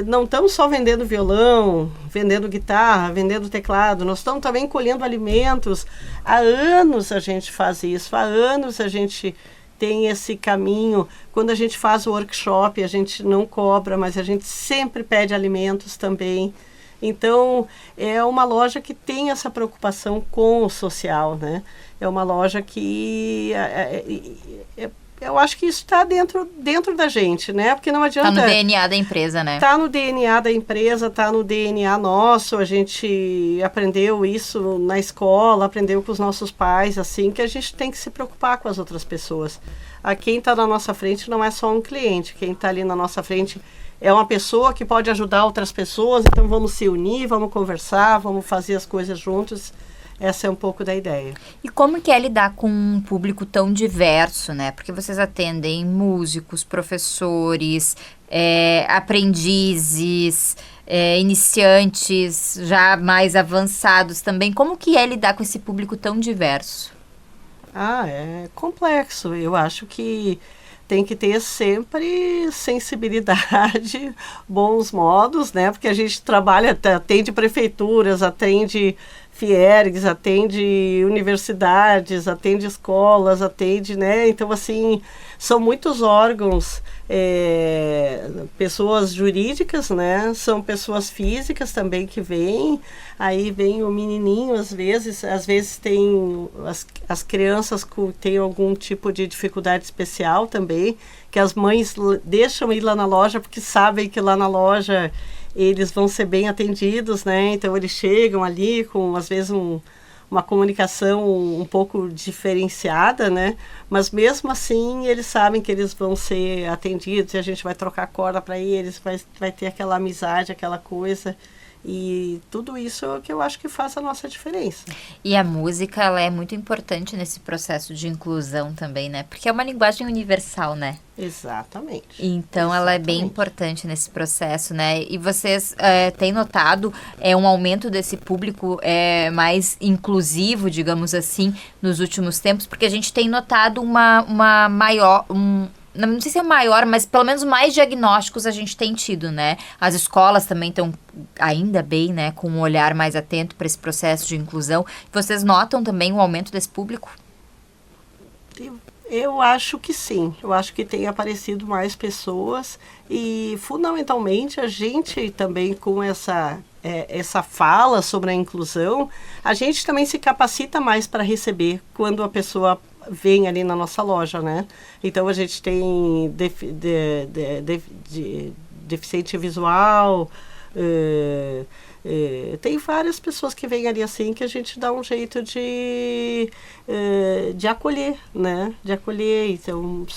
Speaker 3: não estamos só vendendo violão, vendendo guitarra, vendendo teclado, nós estamos também colhendo alimentos. Há anos a gente faz isso, há anos a gente tem esse caminho. Quando a gente faz o workshop, a gente não cobra, mas a gente sempre pede alimentos também. Então, é uma loja que tem essa preocupação com o social, né? É uma loja que eu acho que isso está dentro da gente, né? Porque não adianta...
Speaker 2: Está no DNA da empresa, né?
Speaker 3: Está no DNA da empresa, está no DNA nosso. A gente aprendeu isso na escola, aprendeu com os nossos pais, assim, que a gente tem que se preocupar com as outras pessoas. Quem está na nossa frente não é só um cliente, quem está ali na nossa frente é uma pessoa que pode ajudar outras pessoas, então vamos se unir, vamos conversar, vamos fazer as coisas juntos. Essa é um pouco da ideia.
Speaker 2: E como que é lidar com um público tão diverso, né? Porque vocês atendem músicos, professores, aprendizes, iniciantes, já mais avançados também. Como que é lidar com esse público tão diverso?
Speaker 3: É complexo. Eu acho que tem que ter sempre sensibilidade, bons modos, né? Porque a gente trabalha, atende prefeituras, atende Fiergs, atende universidades, atende escolas, atende, né? Então, assim, são muitos órgãos, pessoas jurídicas, né? São pessoas físicas também que vêm. Aí vem o menininho, às vezes tem as crianças que têm algum tipo de dificuldade especial também, que as mães deixam ir lá na loja porque sabem que lá na loja eles vão ser bem atendidos, né? Então eles chegam ali com, às vezes, uma comunicação um pouco diferenciada, né? Mas mesmo assim eles sabem que eles vão ser atendidos e a gente vai trocar corda para eles, vai ter aquela amizade, aquela coisa. E tudo isso é o que eu acho que faz a nossa diferença.
Speaker 2: E a música, ela é muito importante nesse processo de inclusão também, né? Porque é uma linguagem universal, né?
Speaker 3: Exatamente.
Speaker 2: Então, ela é bem importante nesse processo, né? E vocês têm notado um aumento desse público mais inclusivo, digamos assim, nos últimos tempos? Porque a gente tem notado uma maior... não sei se é maior, mas pelo menos mais diagnósticos a gente tem tido, né? As escolas também estão, ainda bem, né, com um olhar mais atento para esse processo de inclusão. Vocês notam também o aumento desse público?
Speaker 3: Eu acho que sim. Eu acho que tem aparecido mais pessoas e, fundamentalmente, a gente também com essa fala sobre a inclusão, a gente também se capacita mais para receber quando a pessoa vem ali na nossa loja, né? Então a gente tem deficiente visual, tem várias pessoas que vêm ali assim que a gente dá um jeito de acolher, né? De acolher, então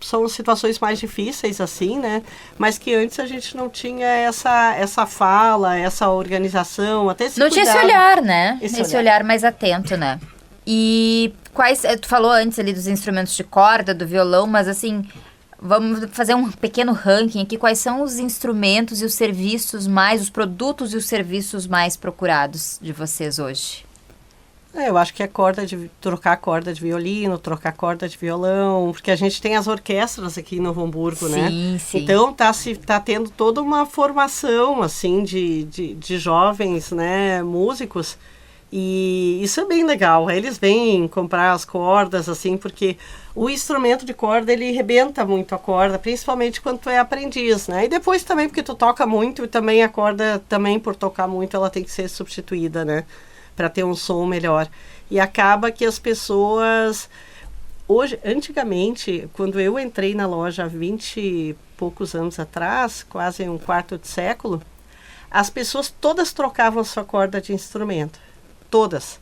Speaker 3: são situações mais difíceis assim, né? Mas que antes a gente não tinha essa fala, essa organização, até esse
Speaker 2: não
Speaker 3: cuidado.
Speaker 2: Tinha esse olhar, né? Esse olhar mais atento, né? E tu falou antes ali dos instrumentos de corda, do violão, mas assim, vamos fazer um pequeno ranking aqui. Quais são os instrumentos e os serviços os produtos e os serviços mais procurados de vocês hoje?
Speaker 3: Eu acho que é trocar corda de violino, trocar corda de violão, porque a gente tem as orquestras aqui em Novo Hamburgo, né?
Speaker 2: Sim.
Speaker 3: Então tá tendo toda uma formação, assim, de jovens, né, músicos. E isso é bem legal. Eles vêm comprar as cordas, assim, porque o instrumento de corda, ele rebenta muito a corda, principalmente quando tu é aprendiz, né? E depois também, porque tu toca muito, e também a corda, também por tocar muito, ela tem que ser substituída, né? Para ter um som melhor. E acaba que as pessoas... Antigamente, quando eu entrei na loja há 20 e poucos anos atrás, quase um quarto de século, as pessoas todas trocavam sua corda de instrumento. Todas.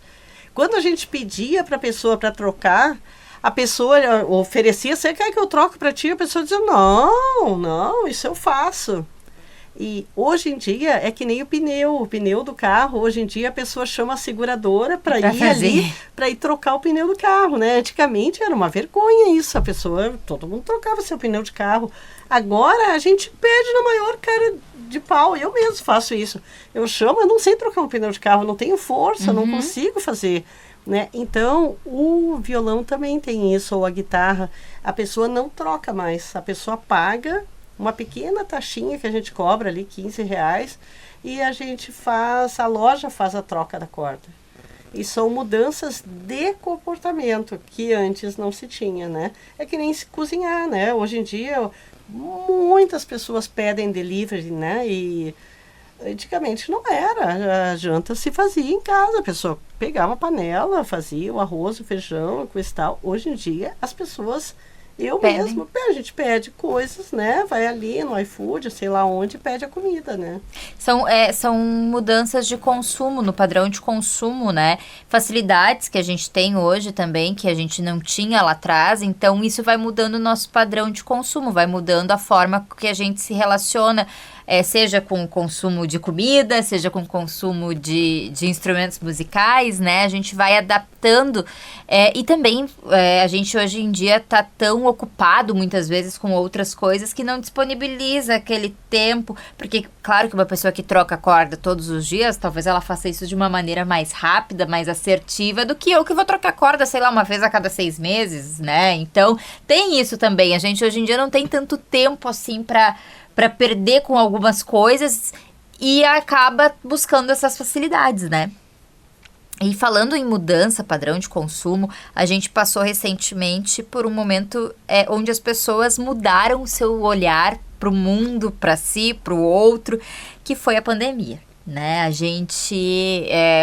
Speaker 3: Quando a gente pedia para a pessoa para trocar, a pessoa oferecia, você quer que eu troque para ti? A pessoa dizia, não, isso eu faço. E hoje em dia é que nem o pneu do carro. Hoje em dia a pessoa chama a seguradora para ir ali, para ir trocar o pneu do carro, né? Antigamente era uma vergonha isso, todo mundo trocava seu pneu de carro. Agora a gente pede na maior cara de pau. Eu mesmo faço isso. Eu não sei trocar um pneu de carro, não tenho força, não consigo fazer. né? Então, o violão também tem isso, ou a guitarra. A pessoa não troca mais, a pessoa paga uma pequena taxinha que a gente cobra ali, R$ 15, e a loja faz a troca da corda. E são mudanças de comportamento que antes não se tinha, né? É que nem se cozinhar, né? Hoje em dia, muitas pessoas pedem delivery, né? E antigamente não era. A janta se fazia em casa. A pessoa pegava a panela, fazia o arroz, o feijão, coisa e tal. Hoje em dia, as pessoas... mesmo, a gente pede coisas, né? Vai ali no iFood, sei lá onde, pede a comida, né?
Speaker 2: São mudanças de consumo, no padrão de consumo, né? Facilidades que a gente tem hoje também, que a gente não tinha lá atrás. Então, isso vai mudando o nosso padrão de consumo, vai mudando a forma que a gente se relaciona, seja com o consumo de comida, seja com o consumo de instrumentos musicais, né? A gente vai adaptando e também a gente hoje em dia está tão ocupado muitas vezes com outras coisas que não disponibiliza aquele tempo, porque claro que uma pessoa que troca corda todos os dias, talvez ela faça isso de uma maneira mais rápida, mais assertiva do que eu que vou trocar corda, sei lá, uma vez a cada 6 meses, né? Então tem isso também, a gente hoje em dia não tem tanto tempo assim para perder com algumas coisas e acaba buscando essas facilidades, né? E falando em mudança, padrão de consumo, a gente passou recentemente por um momento onde as pessoas mudaram o seu olhar para o mundo, para si, para o outro, que foi a pandemia, né?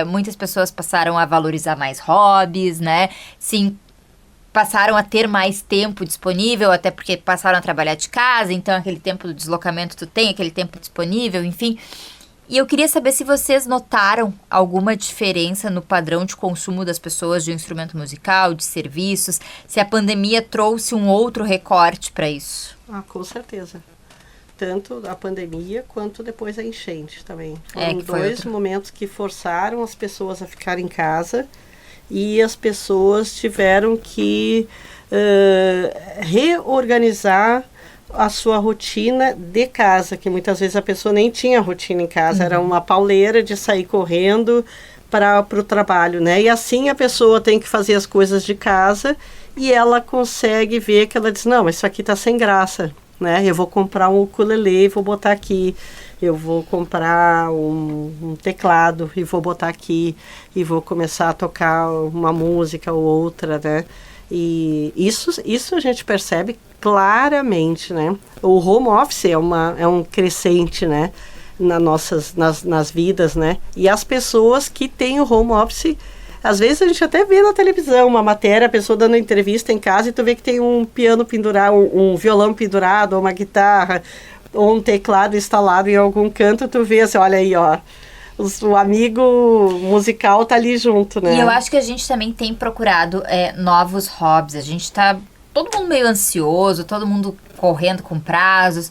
Speaker 2: Muitas pessoas passaram a valorizar mais hobbies, né? Sim, passaram a ter mais tempo disponível, até porque passaram a trabalhar de casa, então aquele tempo do deslocamento tu tem, aquele tempo disponível, enfim. E eu queria saber se vocês notaram alguma diferença no padrão de consumo das pessoas de instrumento musical, de serviços, se a pandemia trouxe um outro recorte para isso.
Speaker 3: Com certeza. Tanto a pandemia quanto depois a enchente também. Foram dois momentos que forçaram as pessoas a ficar em casa. E as pessoas tiveram que reorganizar a sua rotina de casa, que muitas vezes a pessoa nem tinha rotina em casa, era uma pauleira de sair correndo para o trabalho, né? E assim a pessoa tem que fazer as coisas de casa e ela consegue ver que ela diz, não, mas isso aqui tá sem graça, né? Eu vou comprar um ukulele e vou botar aqui. Eu vou comprar um teclado e vou botar aqui e vou começar a tocar uma música ou outra, né? E isso a gente percebe claramente, né? O home office é um crescente, né? Nas vidas, né? E as pessoas que têm o home office, às vezes a gente até vê na televisão uma matéria, a pessoa dando entrevista em casa e tu vê que tem um piano pendurado, um violão pendurado, ou uma guitarra, ou um teclado instalado em algum canto, tu vê assim, olha aí, ó, o amigo musical tá ali junto, né?
Speaker 2: E eu acho que a gente também tem procurado novos hobbies, a gente tá todo mundo meio ansioso, todo mundo correndo com prazos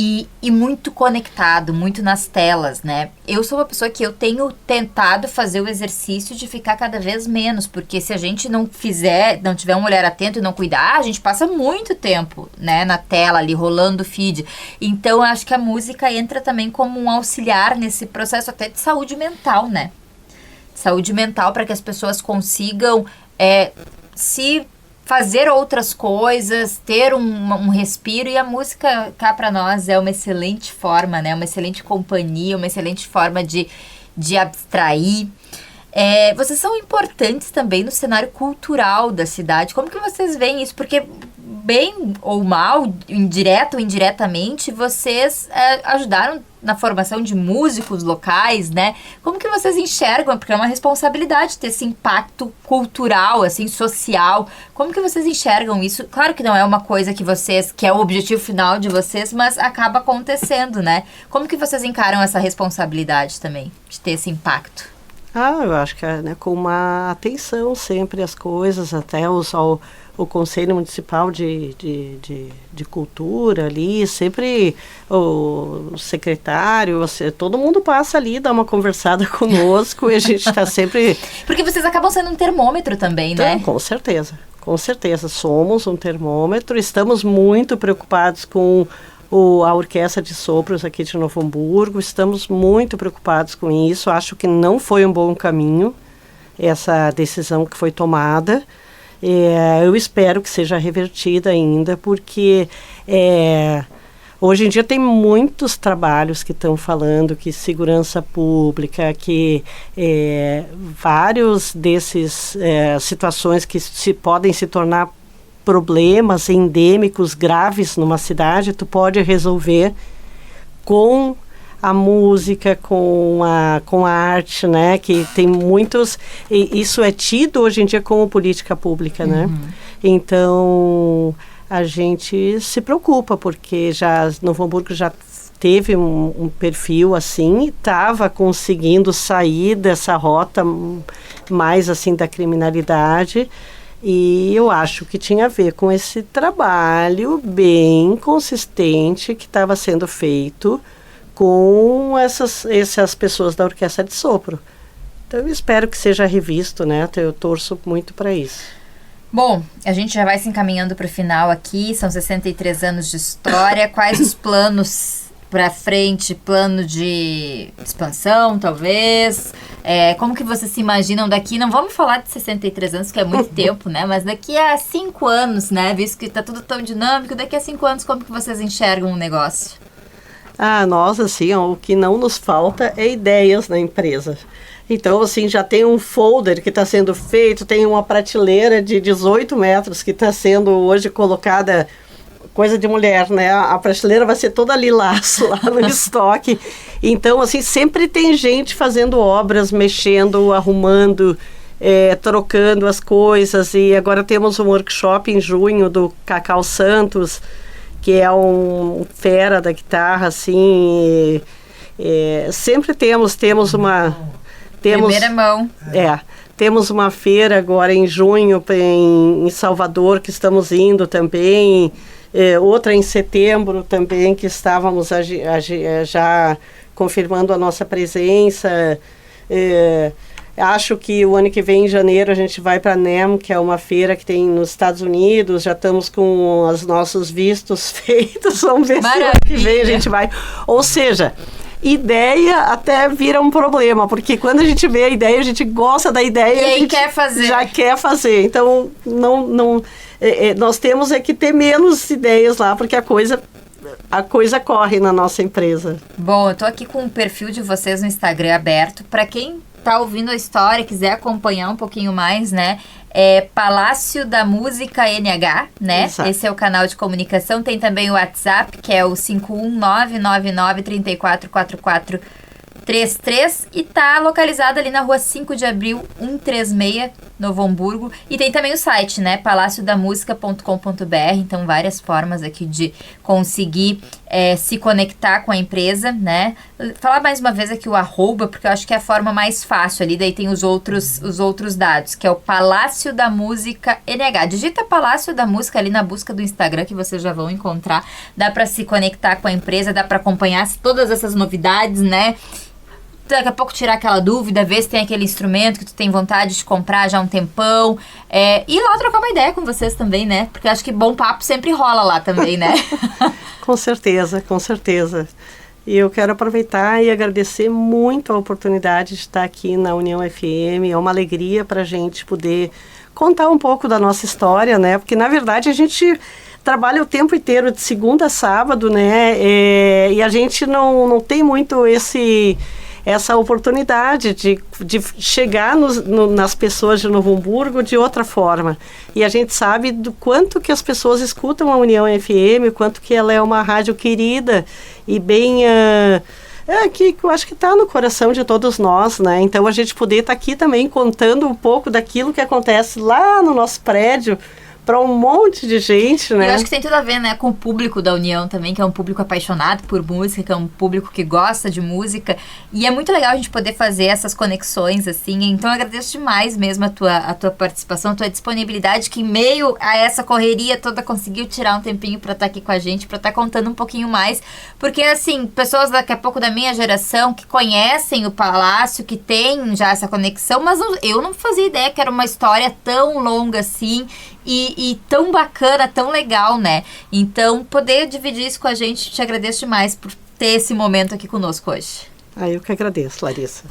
Speaker 2: e muito conectado, muito nas telas, né? Eu sou uma pessoa que eu tenho tentado fazer o exercício de ficar cada vez menos, porque se a gente não tiver um olhar atento e não cuidar, a gente passa muito tempo, né, na tela ali, rolando o feed. Então, eu acho que a música entra também como um auxiliar nesse processo até de saúde mental, né? Saúde mental para que as pessoas consigam se fazer outras coisas, ter um respiro, e a música cá para nós é uma excelente forma, né? Uma excelente companhia, uma excelente forma de abstrair. Vocês são importantes também no cenário cultural da cidade. Como que vocês veem isso? Porque, bem ou mal, direto ou indiretamente, vocês ajudaram na formação de músicos locais, né? Como que vocês enxergam? Porque é uma responsabilidade ter esse impacto cultural, assim, social. Como que vocês enxergam isso? Claro que não é uma coisa que é o objetivo final de vocês, mas acaba acontecendo, né? Como que vocês encaram essa responsabilidade também, de ter esse impacto?
Speaker 3: Eu acho que né, com uma atenção sempre às coisas, até o Conselho Municipal de Cultura ali, sempre o secretário, todo mundo passa ali, dá uma conversada conosco e a gente está sempre...
Speaker 2: Porque vocês acabam sendo um termômetro também, né?
Speaker 3: Então, com certeza, somos um termômetro, estamos muito preocupados com a Orquestra de Sopros aqui de Novo Hamburgo, estamos muito preocupados com isso, acho que não foi um bom caminho. essa decisão que foi tomada. Eu espero que seja revertida ainda, porque hoje em dia tem muitos trabalhos que estão falando que segurança pública, que vários desses situações que podem se tornar problemas endêmicos graves numa cidade, tu pode resolver com a música, com a arte, né? Que tem muitos... E isso é tido hoje em dia como política pública, né? Então, a gente se preocupa, porque Novo Hamburgo já teve um perfil assim, estava conseguindo sair dessa rota mais assim da criminalidade. E eu acho que tinha a ver com esse trabalho bem consistente que estava sendo feito com essas pessoas da Orquestra de Sopro. Então, eu espero que seja revisto, né? Eu torço muito para isso.
Speaker 2: Bom, a gente já vai se encaminhando para o final aqui, são 63 anos de história. Quais os planos para frente? Plano de expansão, talvez? Como que vocês se imaginam daqui? Não vamos falar de 63 anos, que é muito tempo, né? Mas daqui a 5 anos, né? Visto que está tudo tão dinâmico, daqui a 5 anos, como que vocês enxergam o negócio?
Speaker 3: Nós, assim, o que não nos falta é ideias na empresa. Então, assim, já tem um folder que está sendo feito, tem uma prateleira de 18 metros que está sendo hoje colocada, coisa de mulher, né? A prateleira vai ser toda lilás lá no estoque. Então, assim, sempre tem gente fazendo obras, mexendo, arrumando, trocando as coisas. E agora temos um workshop em junho do Cacau Santos, que é um fera da guitarra, assim. Sempre temos uma...
Speaker 2: Primeira mão.
Speaker 3: Temos uma feira agora em junho em Salvador, que estamos indo também. Outra em setembro também, que estávamos já confirmando a nossa presença. Acho que o ano que vem, em janeiro, a gente vai para a NEM, que é uma feira que tem nos Estados Unidos. Já estamos com os nossos vistos feitos. Vamos ver se o ano que vem a gente vai. Ou seja, ideia até vira um problema, porque quando a gente vê a ideia, a gente gosta da ideia e a gente
Speaker 2: quer fazer.
Speaker 3: Já quer fazer. Então, nós temos que ter menos ideias lá, porque a coisa corre na nossa empresa.
Speaker 2: Bom, eu tô aqui com o perfil de vocês no Instagram aberto. Para quem tá ouvindo a história, quiser acompanhar um pouquinho mais, né? Palácio da Música NH, né? Exato. Esse é o canal de comunicação. Tem também o WhatsApp, que é o 51999344433 e tá localizado ali na rua 5 de abril, 136, Novo Hamburgo. E tem também o site, né? palaciodamusica.com.br. Então, várias formas aqui de conseguir se conectar com a empresa, né? Falar mais uma vez aqui o @, porque eu acho que é a forma mais fácil ali. Daí tem os outros dados, que é o Palácio da Música NH. Digita Palácio da Música ali na busca do Instagram, que vocês já vão encontrar. Dá para se conectar com a empresa, dá para acompanhar todas essas novidades, né? Daqui a pouco tirar aquela dúvida, ver se tem aquele instrumento que tu tem vontade de comprar já há um tempão. E lá trocar uma ideia com vocês também, né? Porque acho que bom papo sempre rola lá também, né?
Speaker 3: Com certeza, com certeza. E eu quero aproveitar e agradecer muito a oportunidade de estar aqui na União FM. É uma alegria para a gente poder contar um pouco da nossa história, né? Porque, na verdade, a gente trabalha o tempo inteiro, de segunda a sábado, né? E a gente não tem muito essa oportunidade de chegar nas pessoas de Novo Hamburgo de outra forma. E a gente sabe do quanto que as pessoas escutam a União FM, o quanto que ela é uma rádio querida e bem... que eu acho que está no coração de todos nós, né? Então, a gente poder estar aqui também contando um pouco daquilo que acontece lá no nosso prédio, para um monte de gente, né?
Speaker 2: Eu acho que tem tudo a ver, né, com o público da União também, que é um público apaixonado por música, que é um público que gosta de música, e é muito legal a gente poder fazer essas conexões, assim. Então eu agradeço demais mesmo a tua participação, a tua disponibilidade, que em meio a essa correria toda conseguiu tirar um tempinho para estar aqui com a gente, para estar contando um pouquinho mais, porque assim, pessoas daqui a pouco da minha geração que conhecem o Palácio, que tem já essa conexão, mas eu não fazia ideia que era uma história tão longa assim, e tão bacana, tão legal, né? Então, poder dividir isso com a gente, te agradeço demais por ter esse momento aqui conosco hoje.
Speaker 3: Eu que agradeço, Larissa.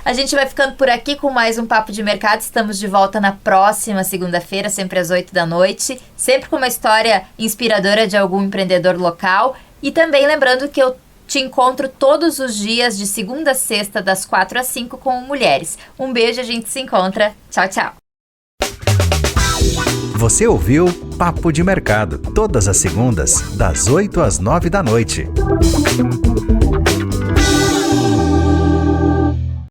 Speaker 2: A gente vai ficando por aqui com mais um Papo de Mercado. Estamos de volta na próxima segunda-feira, sempre às 8 da noite. Sempre com uma história inspiradora de algum empreendedor local. E também lembrando que eu te encontro todos os dias, de segunda a sexta, das 4 às 5, com Mulheres. Um beijo, a gente se encontra. Tchau, tchau.
Speaker 1: Você ouviu Papo de Mercado, todas as segundas, das 8 às 9 da noite.